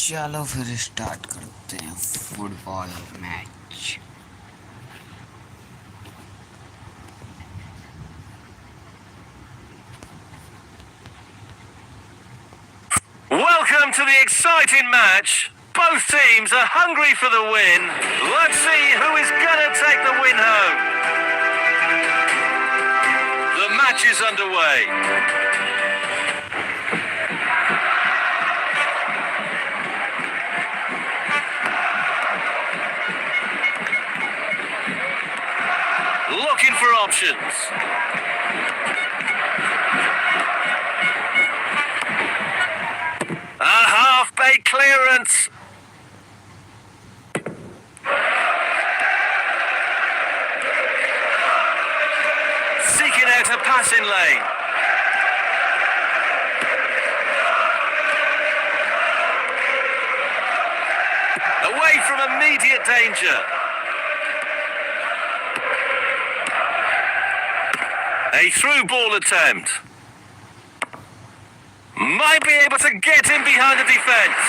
चलो फिर स्टार्ट करते हैं football match. Welcome to the exciting match. Both teams are hungry for the win. Let's see who is going to take the win home. The match is underway. Looking for options. A half-baked clearance. Seeking out a passing lane. Away from immediate danger. A through ball attempt. Might be able to get in behind the defence.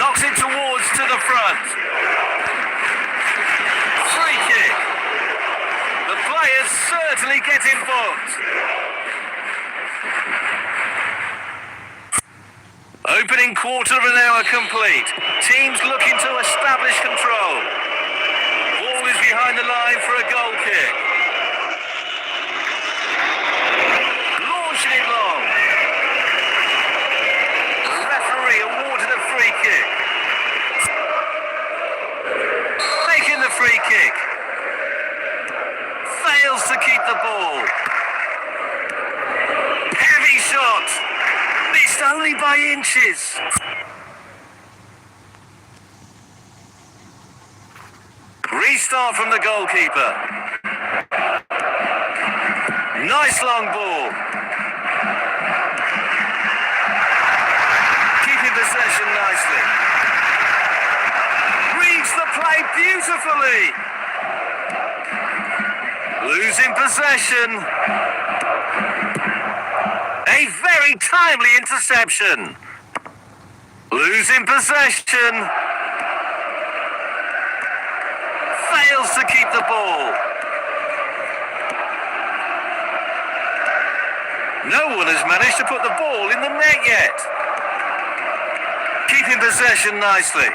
Knocks it towards to the front. Free kick. The players certainly get involved. Opening quarter of an hour complete. Teams looking to establish control. Ball is behind the line for a goal kick. Launching it long. The referee awarded a free kick. Taking the free kick. Fails to keep the ball. Heavy shot. Missed only by inches. Restart from the goalkeeper. Nice long ball. Keeping possession nicely. Reads the play beautifully. Losing possession. A very timely interception. Losing possession. Fails to keep the ball. No one has managed to put the ball in the net yet. Keeping possession nicely.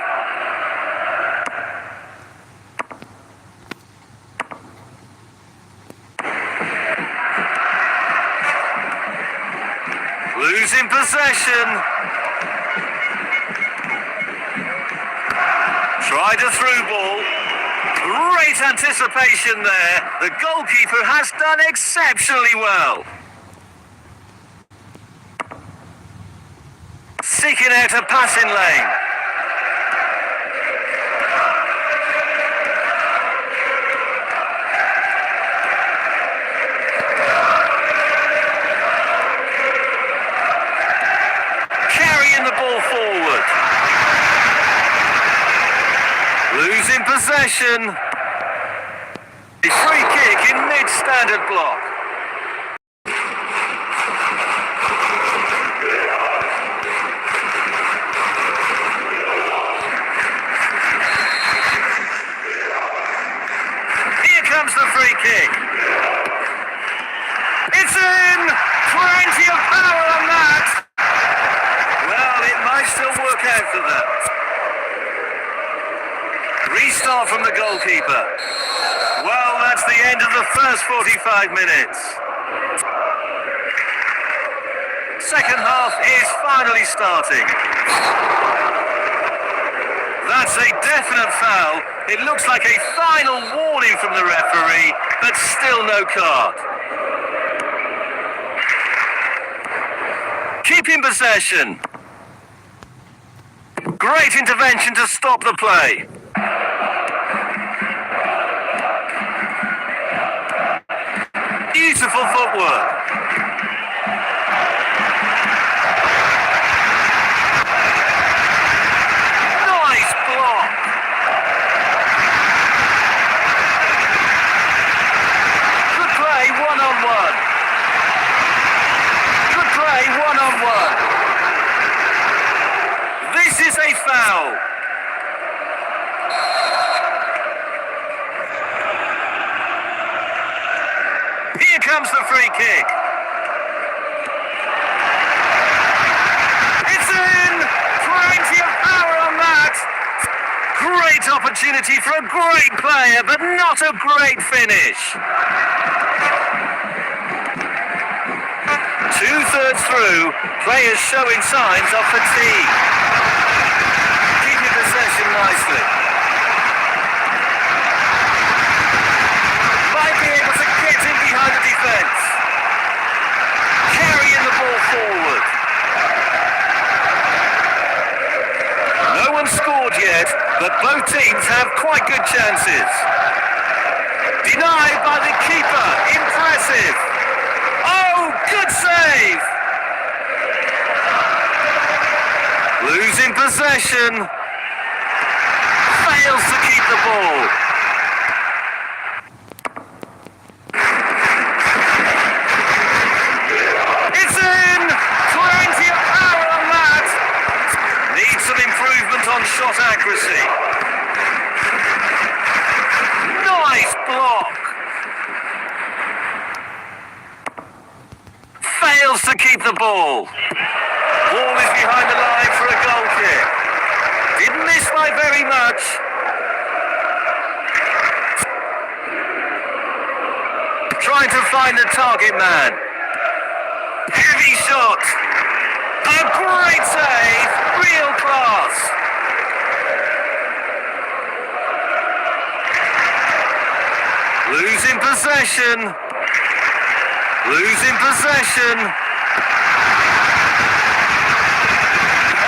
Losing possession. Tried a through ball. Great anticipation there. The goalkeeper has done exceptionally well. Seeking out a passing lane. Carrying the ball forward. Losing possession. A free kick in mid-standard block. Here comes the free kick. It's in! Plenty of power on that! Well, it might still work out for them. Restart from the goalkeeper. Well, that's the end of the first 45 minutes. Second half is finally starting. That's a definite foul. It looks like a final warning from the referee, but still no card. Keeping possession. Great intervention to stop the play. Beautiful footwork. Nice block. Good play one-on-one. Good play one-on-one. foul. Here comes the free kick. It's in! Plenty of power on that. Great opportunity for a great player, but not a great finish. 2/3 through, players showing signs of fatigue. Keeping possession nicely. Might be able to get in behind the defence. Carrying the ball forward. No one scored yet, but both teams have quite good chances. Denied by the keeper. Impressive. Oh, good save. Losing possession. Fails to keep the ball. It's in. Plenty of power on that. Needs some improvement on shot accuracy. Nice block. Fails to keep the ball. Ball is behind the line for a goal kick. Didn't miss by very much. Trying to find the target man. Heavy shot. A great save. Real class. Losing possession. Losing possession.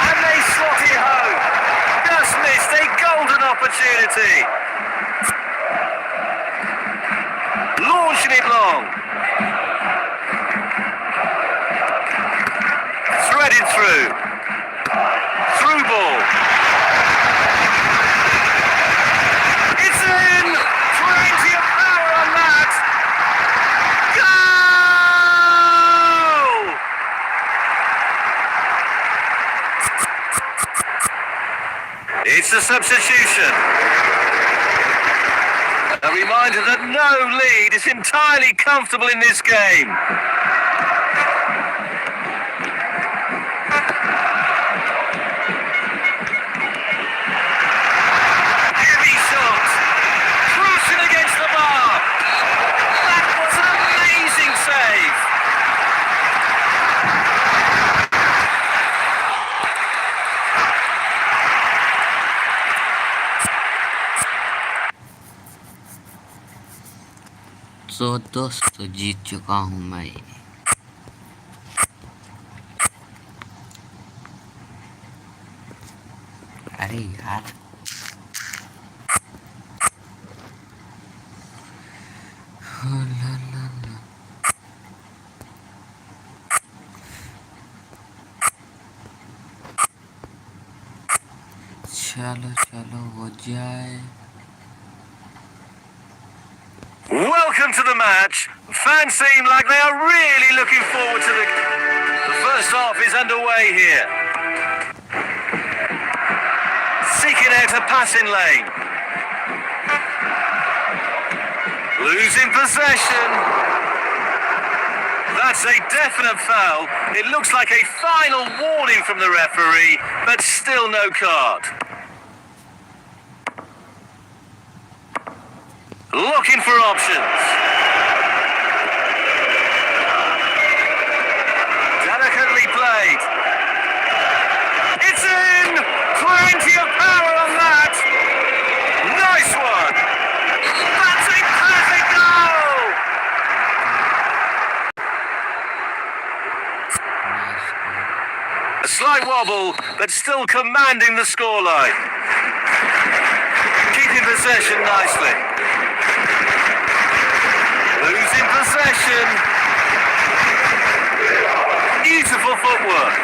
And they slot it home. Just missed a golden opportunity. Launching it long. Threaded through. Through ball. It's in! Plenty of power on that. Goal! It's a substitution. A reminder that no lead is entirely comfortable in this game. Heavy shot. Crushing against the bar. That was an amazing save. तो दोस्तों जीत चुका हूँ मैं। अरे यार ला ला ला। चलो चलो हो जाए। Welcome to the match. Fans seem like they are really looking forward to the first half is underway here. Seeking out a passing lane. Losing possession. That's a definite foul. It looks like a final warning from the referee, but still no card. Looking for options. Delicately played. It's in! Plenty of power on that. Nice one. That's a perfect goal. A slight wobble, but still commanding the scoreline. Keeping possession nicely. Losing possession. Beautiful footwork.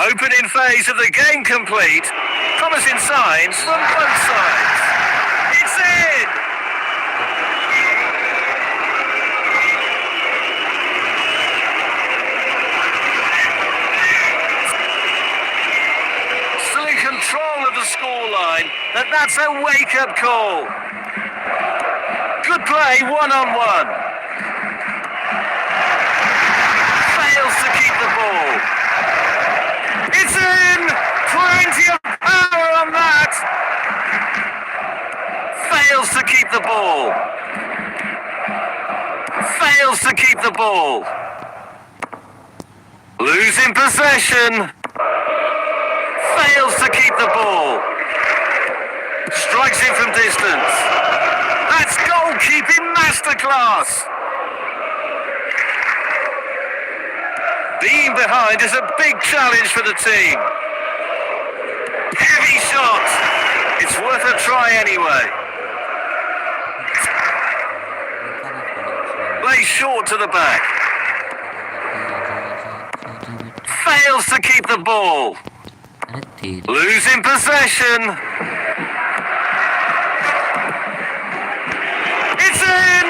Opening phase of the game complete. Promising signs from both sides. It's in! but that's a wake-up call. Good play, one-on-one. Fails to keep the ball. It's in! Plenty of power on that. Fails to keep the ball. Fails to keep the ball. Losing possession. Fails to keep the ball. Strikes it from distance. That's goalkeeping masterclass. Being behind is a big challenge for the team. Heavy shot. It's worth a try anyway. Play short to the back. Fails to keep the ball. Losing possession. It's in!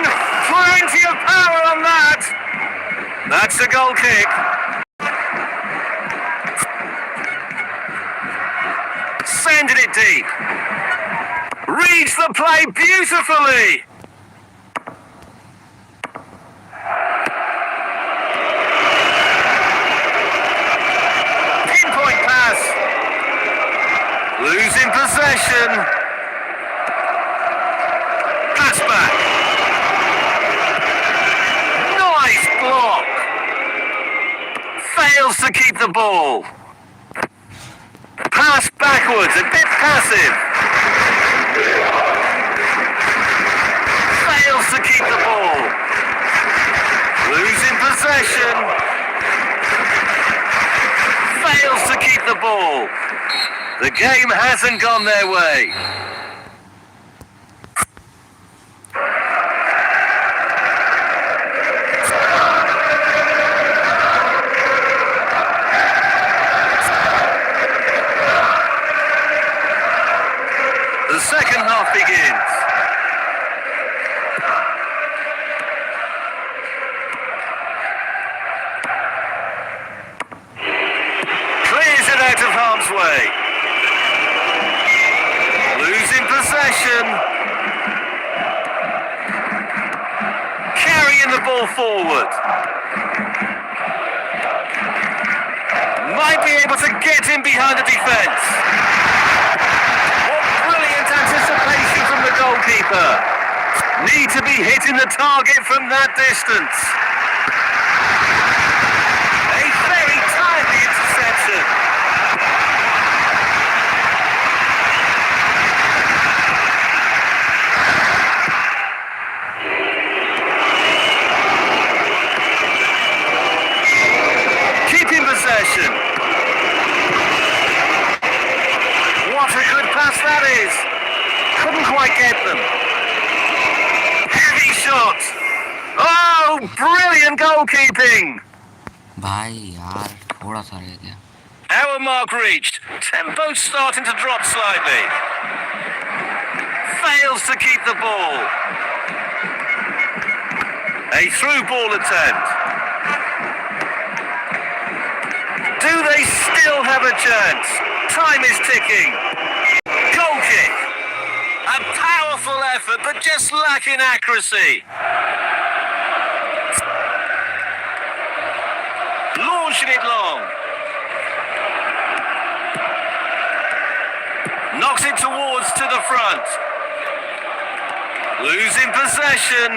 Plenty of power on that. That's a goal kick. Sending it deep. Reads the play beautifully. Pinpoint pass. Losing possession. Pass back. Nice block. Fails to keep the ball. Pass backwards, a bit passive. Fails to keep the ball. Losing possession. Fails to keep the ball. The game hasn't gone their way. The second half begins. Clears it out of harm's way. Losing possession. Carrying the ball forward. Might be able to get in behind the defence. Anticipation from the goalkeeper. Need to be hitting the target from that distance. A very timely interception. Keeping possession. What a good pass that is. Couldn't quite get them. Heavy shot. Oh, brilliant goalkeeping. भाई यार थोड़ा सा रह गया. Hour mark reached. Tempo starting to drop slightly. Fails to keep the ball. A through ball attempt. Do they still have a chance? Time is ticking. Goal kick. A powerful effort, but just lacking accuracy. Launching it long. Knocks it towards to the front. Losing possession.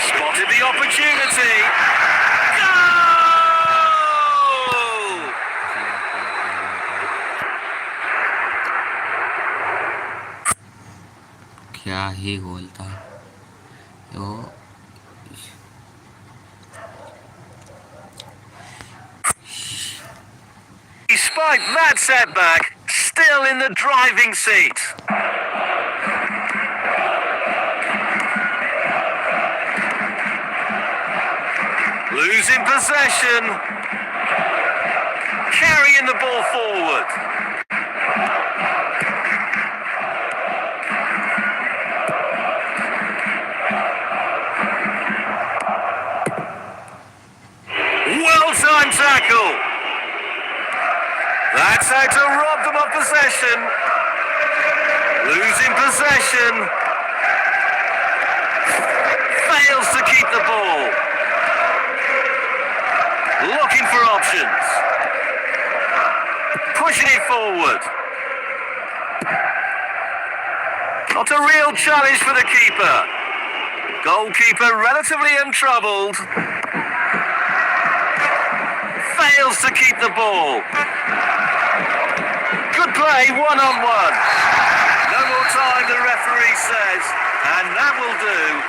Spotted the opportunity. क्या ही गोल था तो. Despite that setback, still in the driving seat. Losing possession. Carrying the ball forward. Well-timed tackle. Works out to rob them of possession. Losing possession. Fails to keep the ball. Looking for options. Pushing it forward. Not a real challenge for the keeper. Goalkeeper relatively untroubled. Fails to keep the ball. Good play, one-on-one. No more time, the referee says, and that will do.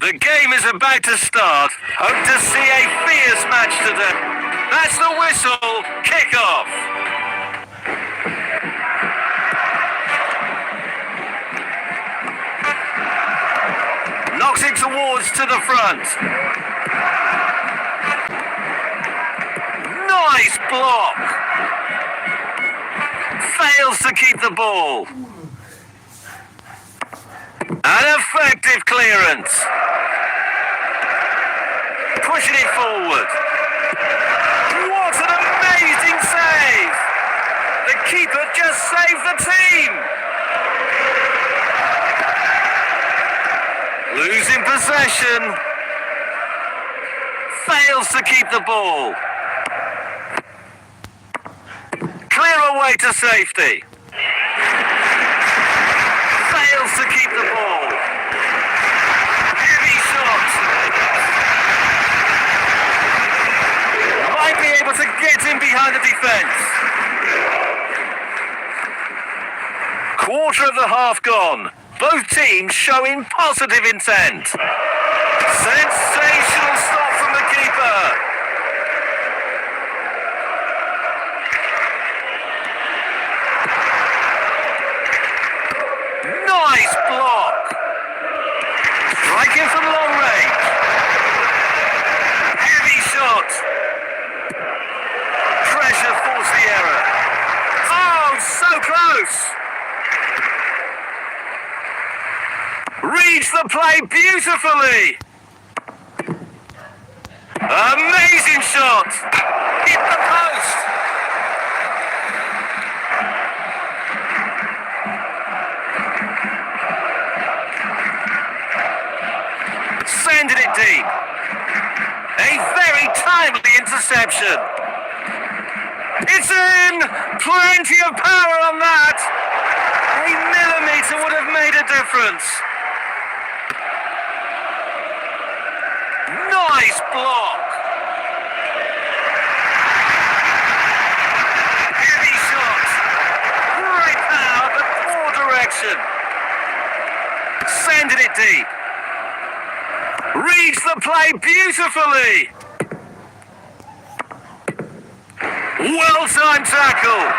The game is about to start. Hope to see a fierce match today. That's the whistle. Kick off. Knocks it towards to the front. Nice block. Fails to keep the ball. An effective clearance. Pushing it forward. What an amazing save! The keeper just saved the team. Losing possession. Fails to keep the ball. Clear away to safety. Fails to keep the ball. Heavy shot. Might be able to get in behind the defence. Quarter of the half gone. Both teams showing positive intent. Sensational stop from the keeper. Nice block. Striking from long range. Heavy shot. Pressure forced the error. Oh, so close. Reads the play beautifully. Amazing shot. Hit the post. Sending it deep. A very timely interception. It's in! Plenty of power on that. A millimetre would have made a difference. Nice block. Heavy shot. Great power, but poor direction. Sending it deep. Reads the play beautifully. Well-timed tackle.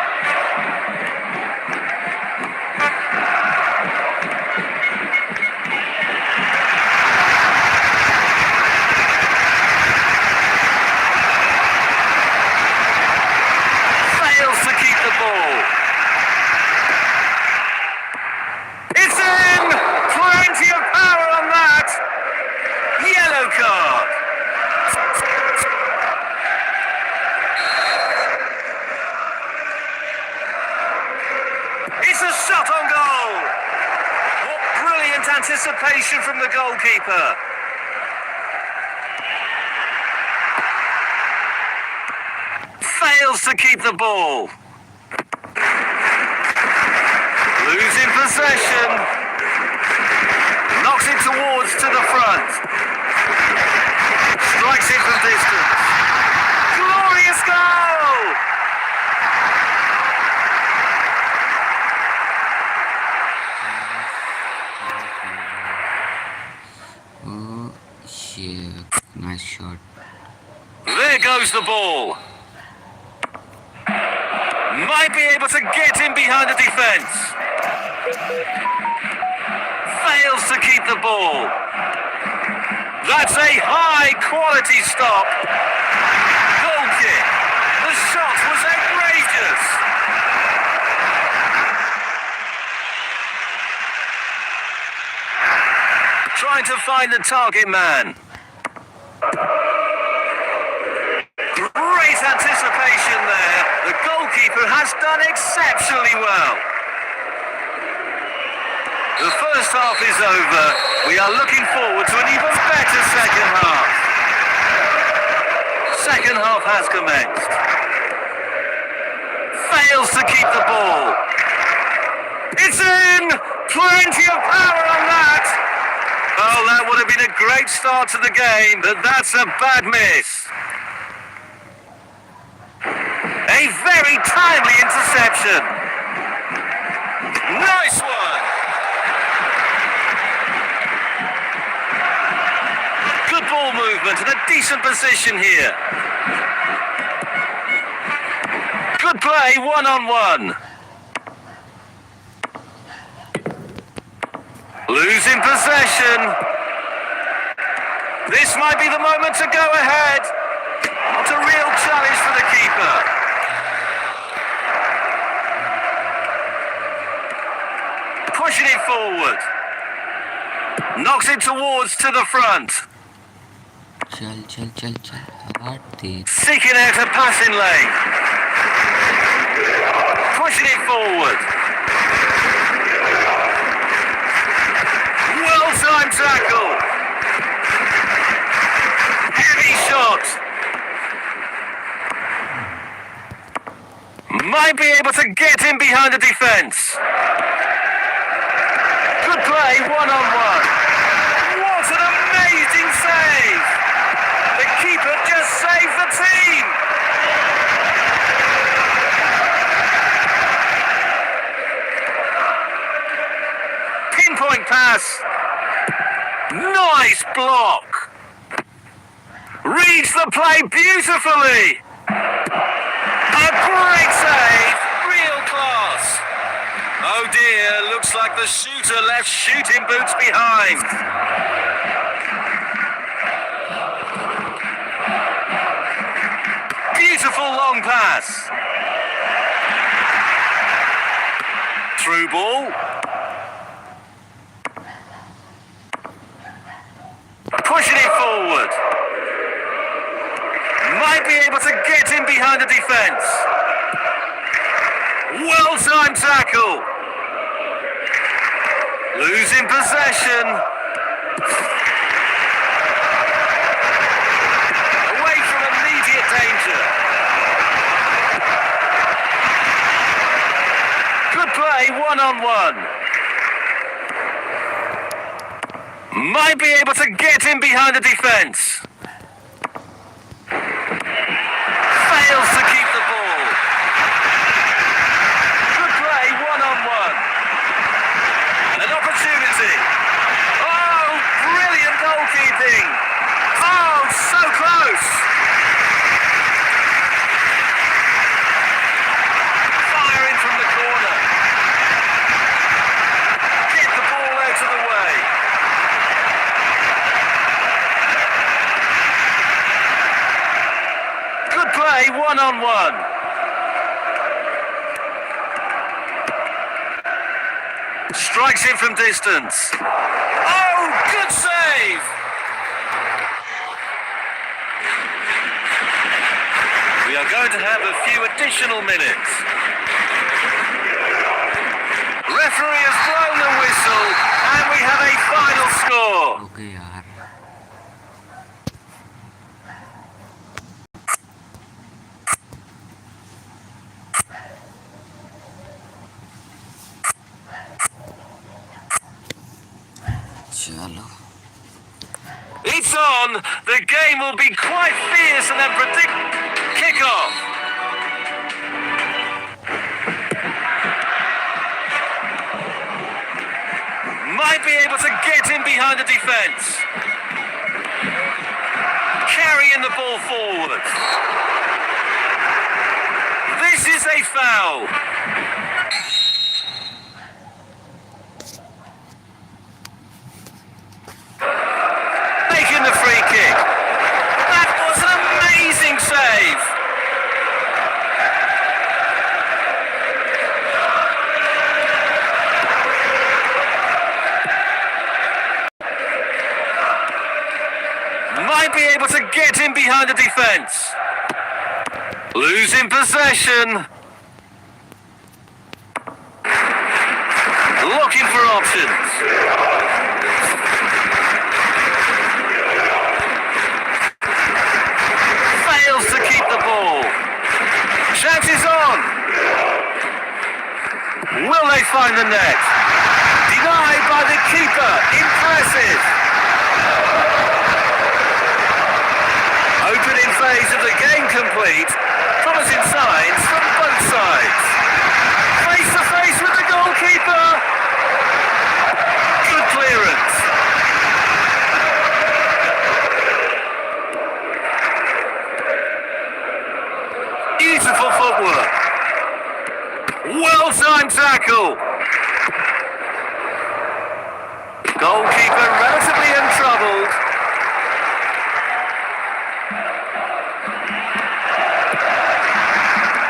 Fails to keep the ball. It's in! Plenty of power on that. Yellow card. It's a shot on goal. What brilliant anticipation from the goalkeeper. Fails to keep the ball. Losing possession. Knocks it towards to the front. Strikes it from distance. Glorious goal! god. There goes the ball. Might be able to get in behind the defence. Fails to keep the ball. That's a high quality stop. Goal kick. The shot was outrageous. Trying to find the target man. Great anticipation there. The goalkeeper has done exceptionally well. The first half is over. We are looking forward to an even better second half. Second half has commenced. Fails to keep the ball. It's in! Plenty of power on that! Oh, that would have been a great start to the game, but that's a bad miss. A very timely interception. Nice one. Good ball movement and a decent position here. Good play, one-on-one. Losing possession. This might be the moment to go ahead. Not a real challenge for the keeper. Pushing it forward. Knocks it towards to the front. चल आवाज दे. Seeking out a passing lane. Pushing it forward. Well-timed tackle. Heavy shot. Might be able to get in behind the defence. Good play, one-on-one. What an amazing save! The keeper just saved the team! Pinpoint pass. Nice block. Reads the play beautifully. A great save. Real class. Oh dear, looks like the shooter left shooting boots behind. Beautiful long pass. Through ball. Pushing it forward. Might be able to get in behind the defence. Well-timed tackle. Losing possession. Away from immediate danger. Good play, one-on-one. Might be able to get in behind the defence. Fails to keep the ball. Good play, one-on-one. An opportunity. Oh, brilliant goalkeeping. Oh, so close. Firing from the corner. Get the ball out of the way. Good play, one-on-one. Strikes it from distance. Oh, good save! We are going to have a few additional minutes. Referee has blown the whistle, and we have a final score. Okay यार. चलो. It's on. The game will be quite fierce and kick-off. Might be able to get in behind the defence. Carrying the ball forward. This is a foul. Making the free kick. That was an amazing save. Might be able to get in behind the defence. Losing possession. Looking for options. Fails to keep the ball. Chance is on. Will they find the net? Denied by the keeper. Impressive. Opening phase of the game complete. Promising signs from both sides. Face to face with the goalkeeper. Good clearance. Beautiful footwork. Well-timed tackle. Goalkeeper relatively untroubled.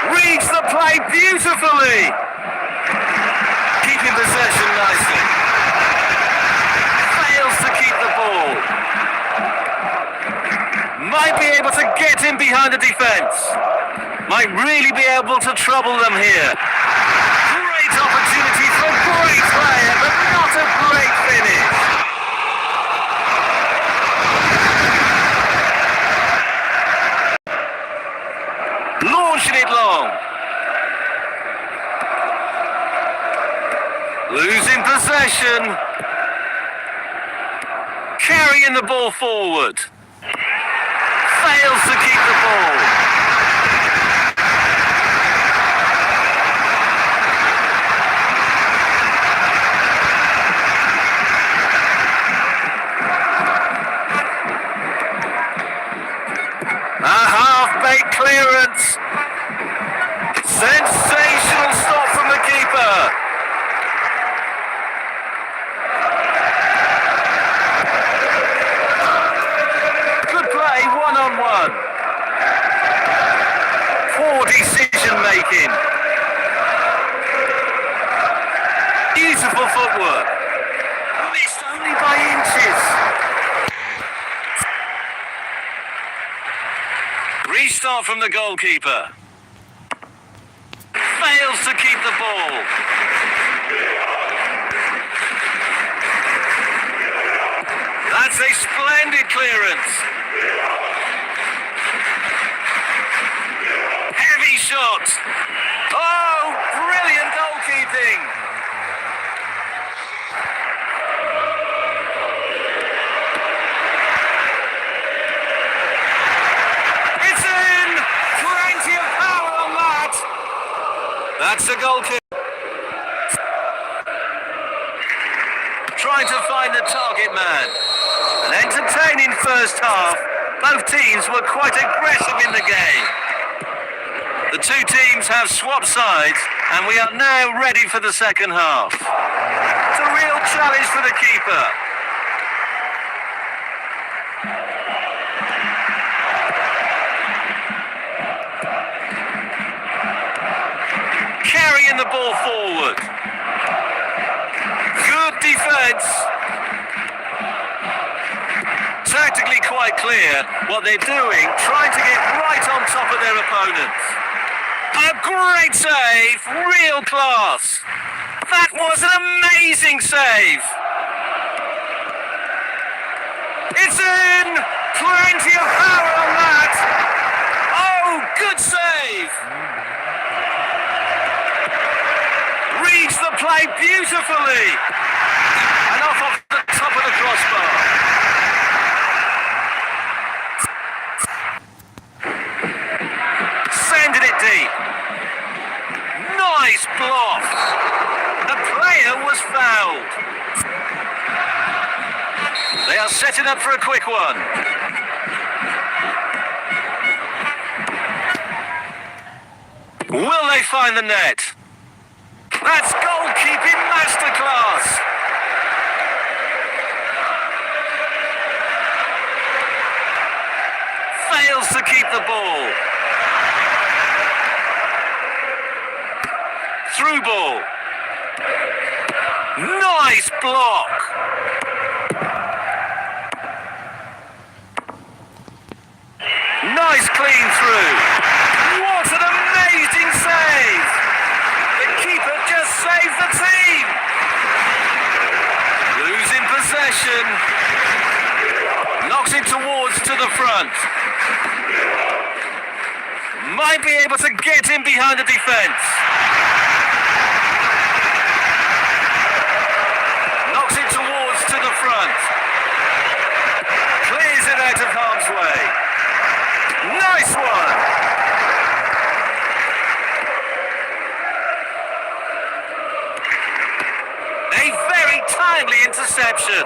Reads the play beautifully. Keeping possession nicely. Fails to keep the ball. Might be able to get in behind the defence. Might really be able to trouble them here. Great opportunity for a great player, but not a great finish. Launching it long. Losing possession. Carrying the ball forward. Fails to keep the ball. A half-baked clearance. Sensational stop from the keeper. Good play, one-on-one. Poor decision-making. Beautiful footwork. Missed only by inches. Restart from the goalkeeper. Fails to keep the ball. That's a splendid clearance. Heavy shot. Oh, brilliant goalkeeping. It's in. Plenty of power on that. That's the goal kick. Trying to find the target man. An entertaining first half. Both teams were quite aggressive in the game. The two teams have swapped sides, and we are now ready for the second half. It's a real challenge for the keeper. Carrying the ball forward. Good defence. Tactically quite clear what they're doing, trying to get right on top of their opponents. A great save, real class. That was an amazing save. It's in, plenty of power on that. Oh, good save. Reads the play beautifully. And off the top of the crossbar. Sending it deep. Nice block. The player was fouled. They are setting up for a quick one. Will they find the net? That's goalkeeping masterclass. Fails to keep the ball. Through ball. Nice block. Nice clean through. What an amazing save. The keeper just saved the team. Losing possession. Knocks it towards to the front. Might be able to get in behind the defence. Knocks it towards to the front. Clears it out of harm's way. Nice one. A very timely interception.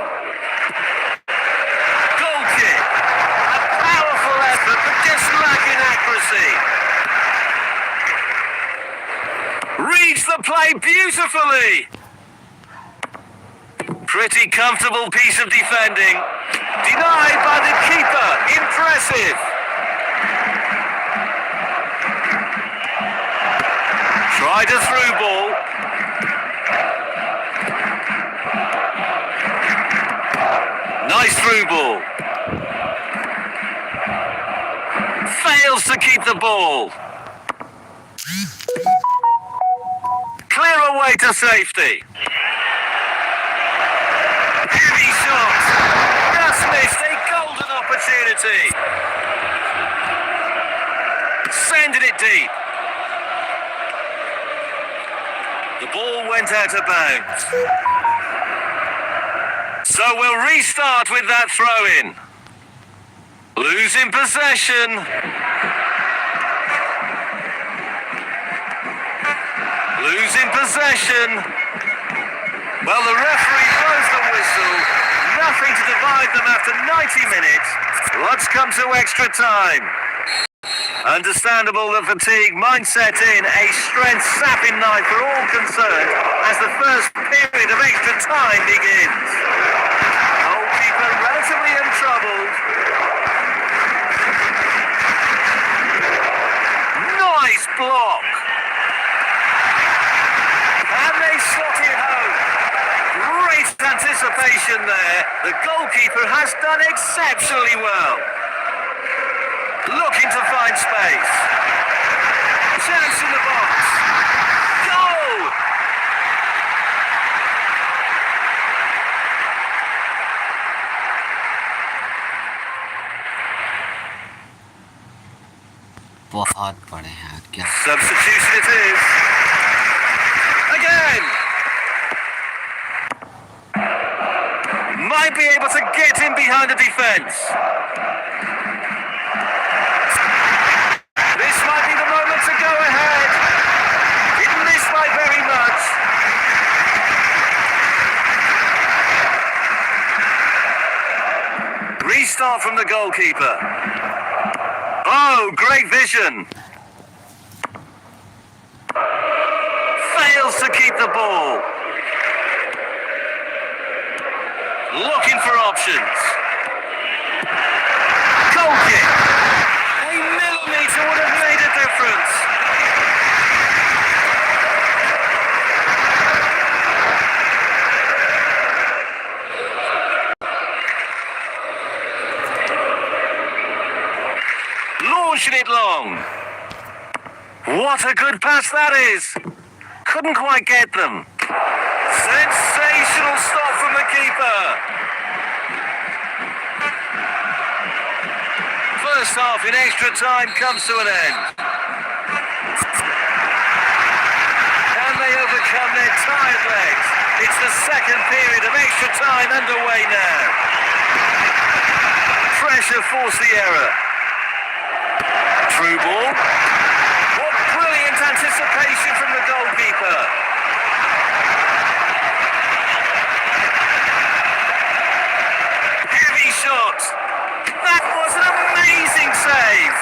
Goal kick. A powerful effort, but just lacking accuracy. Reads the play beautifully. Pretty comfortable piece of defending. Denied by the keeper. Impressive. Tried a through ball. Nice through ball. Fails to keep the ball. Clear away to safety. Heavy shot. Just missed a golden opportunity. Sending it deep. The ball went out of bounds. So we'll restart with that throw-in. Losing possession. Losing possession. Well, the referee blows the whistle. Nothing to divide them after 90 minutes. Let's come to extra time. Understandable that fatigue might set in, a strength-sapping night for all concerned as the first period of extra time begins. Goalkeeper relatively untroubled. Nice block. And they slot it home. Great anticipation there. The goalkeeper has done exceptionally well. Looking to find space. Chance in the box. Goal! बहुत बड़े हैं क्या Substitution it is. Again. Might be able to get in behind the defence. This might be the moment to go ahead. Didn't miss by very much. Restart from the goalkeeper. Oh, great vision. Fails to keep the ball. Looking for options. Goal kick. A millimetre would have made a difference. Launching it long. What a good pass that is. Couldn't quite get them. Sensational stop from the keeper. First half in extra time comes to an end. Can they overcome their tired legs? It's the second period of extra time underway now. Pressure forced the error. Through ball. What brilliant anticipation from the goalkeeper. Heavy shot. That was an amazing save.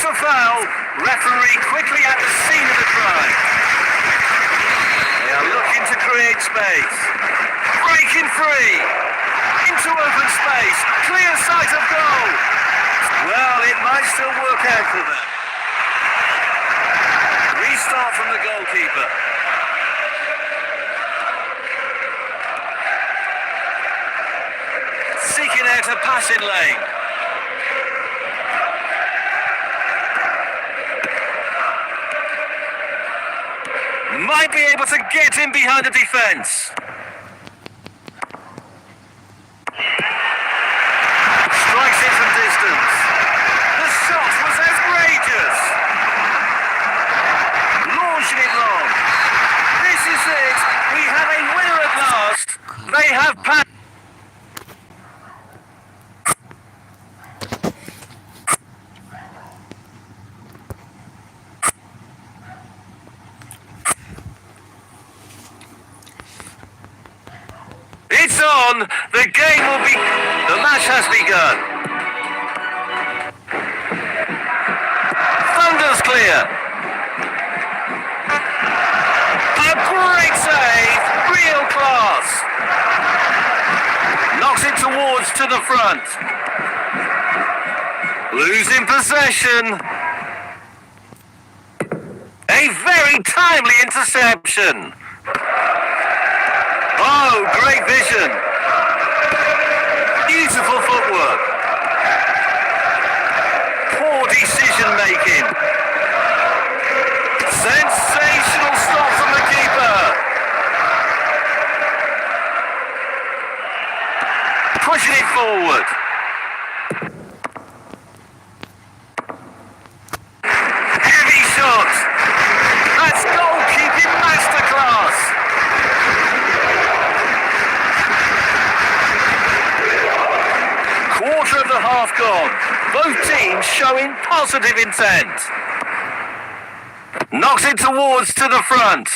That's a foul. Referee quickly at the scene of the crime. They are looking to create space. Breaking free. Into open space. Clear sight of goal. Well, it might still work out for them. Restart from the goalkeeper. Seeking out a passing lane. Might be able to get in behind the defence. Strikes it from distance. The shot was outrageous. Launching it long. This is it. We have a winner at last. They have passed. It's on. The game will be. The match has begun. Thunder's clear. A great save. Real class. Knocks it towards to the front. Losing possession. A very timely interception. Oh, great vision. Beautiful footwork. Poor decision making. Sensational stop from the keeper. Pushing it forward. Heavy shot. That's goalkeeping masterclass. Quarter of the half gone. Both teams showing positive intent. Knocks it towards to the front.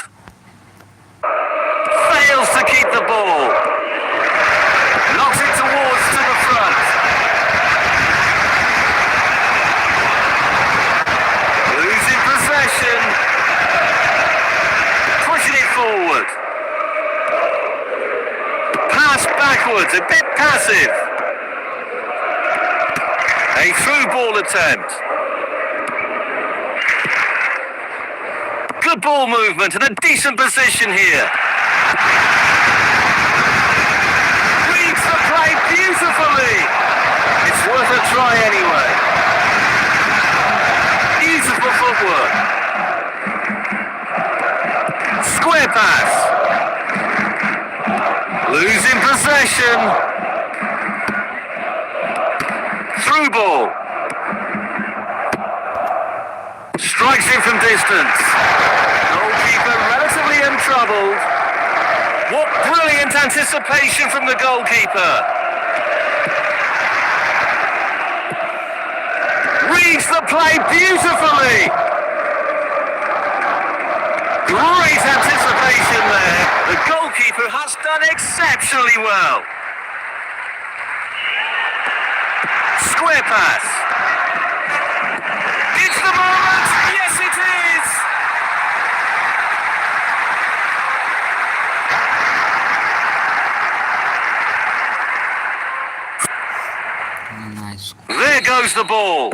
Fails to keep the ball. Knocks it towards to the front. Losing possession. Pushing it forward. Pass backwards, a bit passive. A through ball attempt. Good ball movement and a decent position here. Reads the play beautifully. It's worth a try anyway. Beautiful footwork. Square pass. Losing possession. Through ball. Strikes in from distance. Goalkeeper relatively untroubled. What brilliant anticipation from the goalkeeper. Reads the play beautifully. Great anticipation there. The goalkeeper has done exceptionally well. Square pass. It's the moment. Yes, it is. Nice. There goes the ball.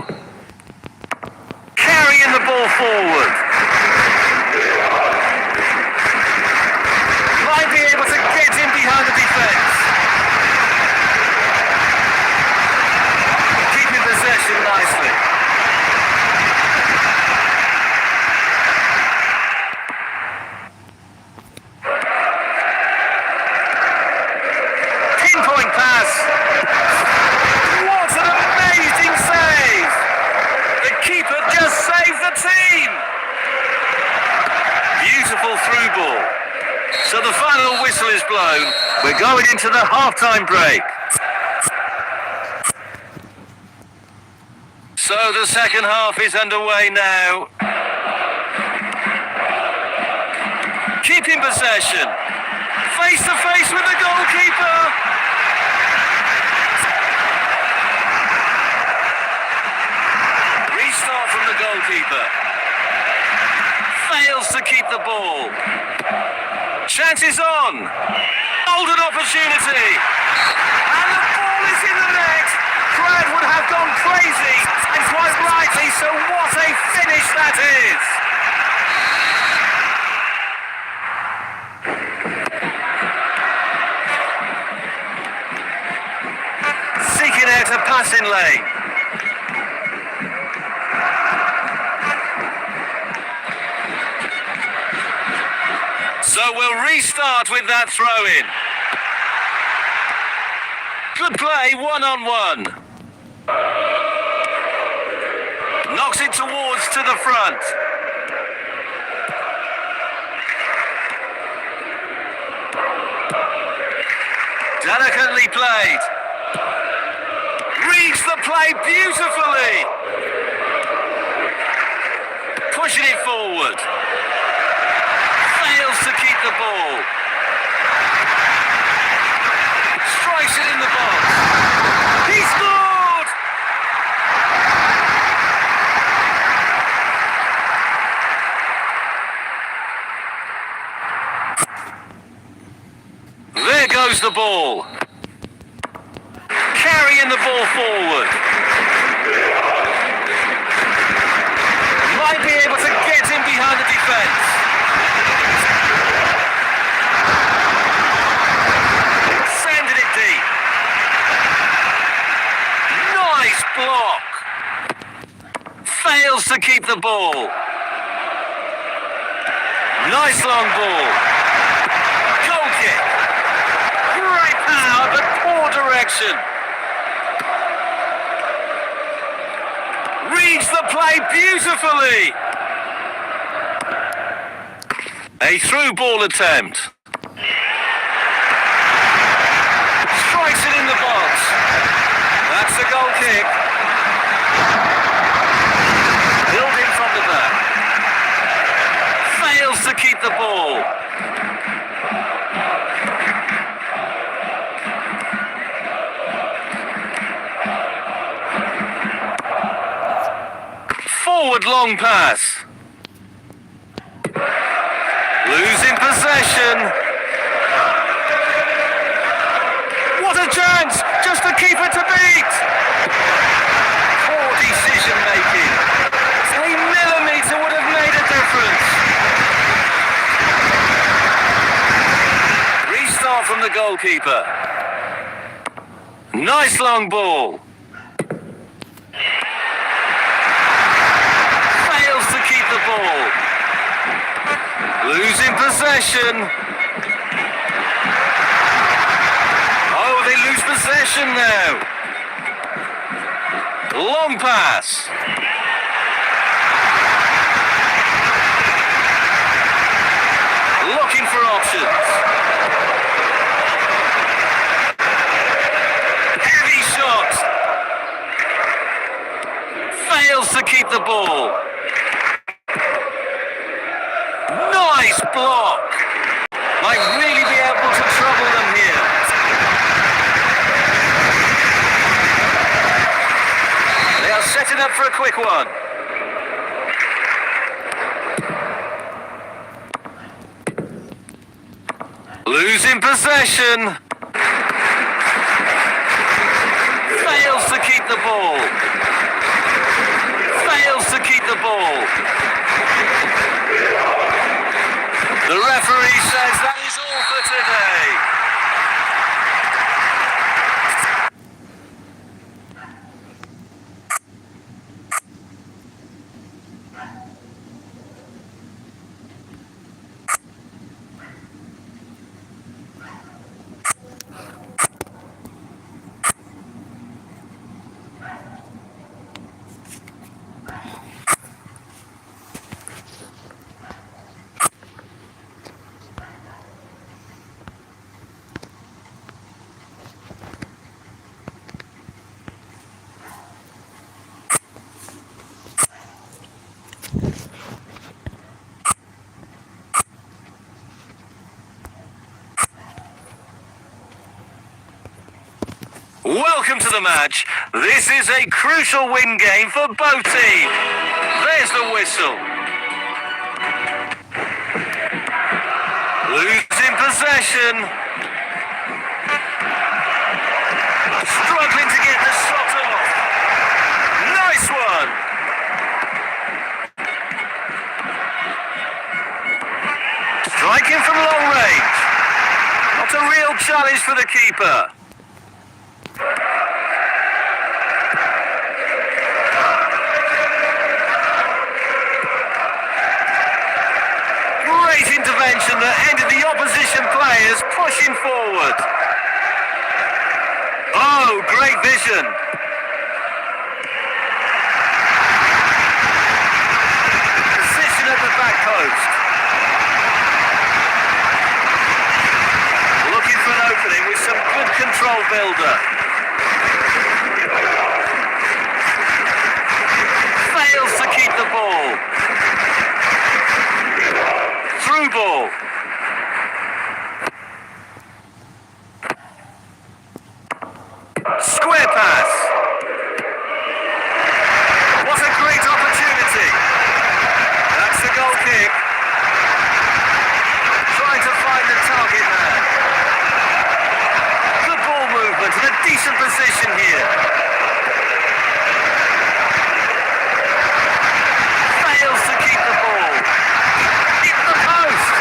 Carrying the ball forward. Might be able to get in behind the defence. Keeping possession nicely. Pinpoint pass. What an amazing save! The keeper just saved the team! Beautiful through ball. So the final whistle is blown. We're going into the half-time break. So the second half is underway now. Keeping possession. Face to face with the goalkeeper. Restart from the goalkeeper. Fails to keep the ball. Chance is on. Golden opportunity. And the ball is in the net. Crowd would have gone crazy, and quite rightly, so what a finish that is. Seeking out a passing lane. So we'll restart with that throw-in. Good play, one-on-one. Knocks it towards to the front. Delicately played. Reads the play beautifully. Pushing it forward. Fails to keep the ball. Strikes it in the box. He scored! There goes the ball. Carrying the ball forward. Might be able to get in behind the defence. Sending it deep. Nice block. Fails to keep the ball. Nice long ball. Goal kick. Great power, but poor direction. Reads the play beautifully. A through ball attempt. Strikes it in the box. That's the goal kick. Building from the back. Fails to keep the ball. Forward long pass. Losing possession. What a chance! Just the keeper to beat. Poor decision making. A millimetre would have made a difference. Restart from the goalkeeper. Nice long ball. The ball. Losing possession. Oh, they lose possession now. Long pass. Looking for options. Heavy shot. Fails to keep the ball. Nice block. Might really be able to trouble them here. They are setting up for a quick one. Losing possession. Fails to keep the ball. Fails to keep the ball. The referee says that is all for today. Welcome to the match. This is a crucial win game for both teams. There's the whistle. Losing possession. Struggling to get the shot off. Nice one. Striking from long range. Not a real challenge for the keeper. Great intervention that ended the opposition players pushing forward. Oh, great vision. Position at the back post. Looking for an opening with some good control build-up. Fails to keep the ball. Through ball. Square pass. What a great opportunity. That's the goal kick. Trying to find the target man. Good ball movement and a decent position here. Fails to keep the ball. Hit the post.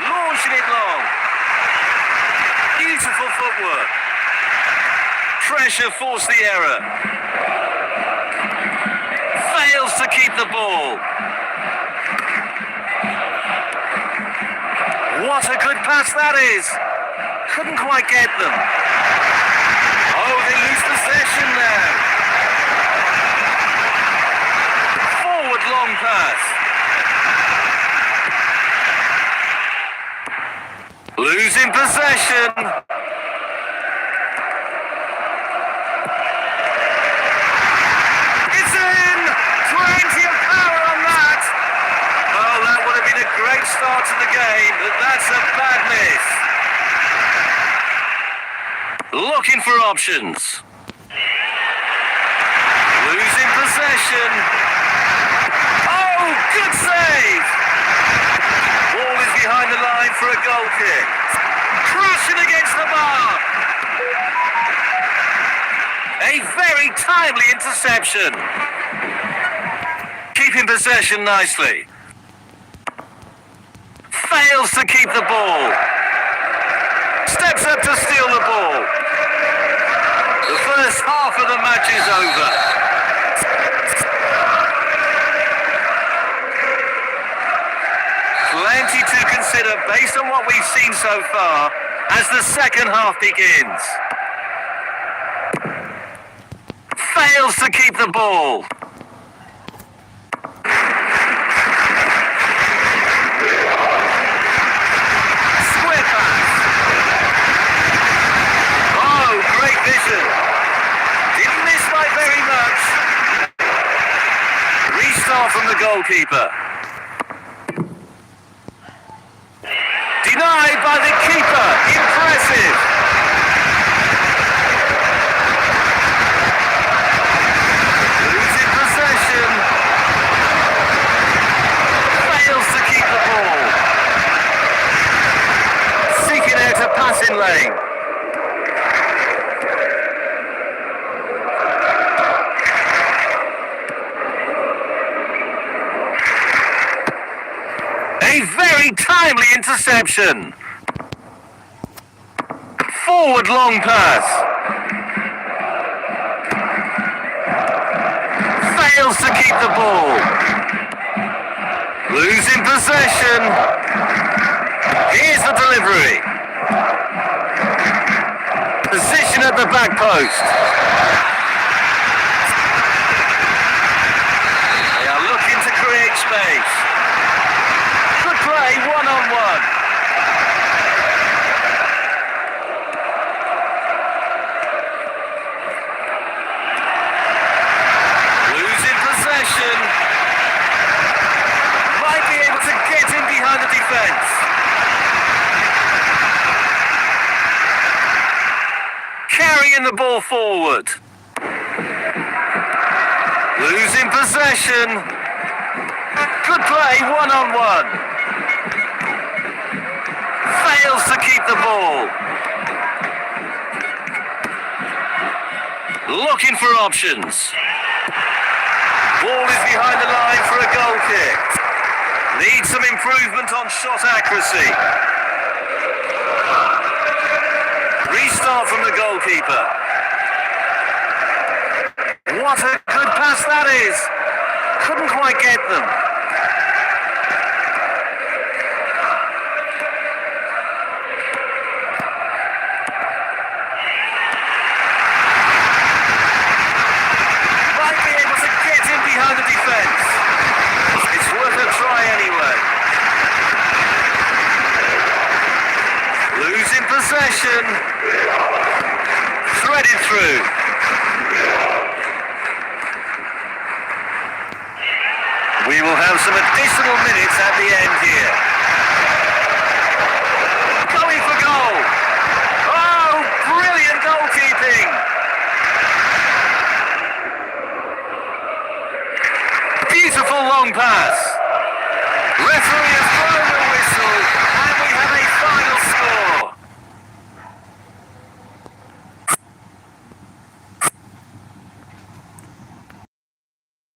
Launching it long. Beautiful footwork. Pressure forced the error. Fails to keep the ball. What a good pass that is. Couldn't quite get them. Oh, they lose possession now. Forward long pass. Losing possession. It's in! Plenty of power on that. Oh, that would have been a great start to the game, but that's a bad miss. Looking for options. Losing possession. Oh, good save! Ball is behind the line for a goal kick. Crashing against the bar. A very timely interception. Keeping possession nicely. Fails to keep the ball. Steps up to steal the ball. The first half of the match is over. Plenty to consider based on what we've seen so far as the second half begins. Fails to keep the ball. Square pass. Oh, great vision. Didn't miss by very much. Restart from the goalkeeper. Denied by the keeper. Impressive. Losing possession. Fails to keep the ball. Seeking out a passing lane. A very timely interception. Forward long pass. Fails to keep the ball. Losing possession. Here's the delivery. Position at the back post. They are looking to create space. Good play, one-on-one. Losing possession. Might be able to get in behind the defence. bringing the ball forward. Losing possession. Good play, one-on-one. Fails to keep the ball. Looking for options. Ball is behind the line for a goal kick. Needs some improvement on shot accuracy. Restart from the goalkeeper. What a good pass that is. Couldn't quite get them. Might be able to get in behind the defence. It's worth a try anyway. Losing possession. Threaded through. We will have some additional minutes at the end here. Going for goal. Oh, brilliant goalkeeping. Beautiful long pass.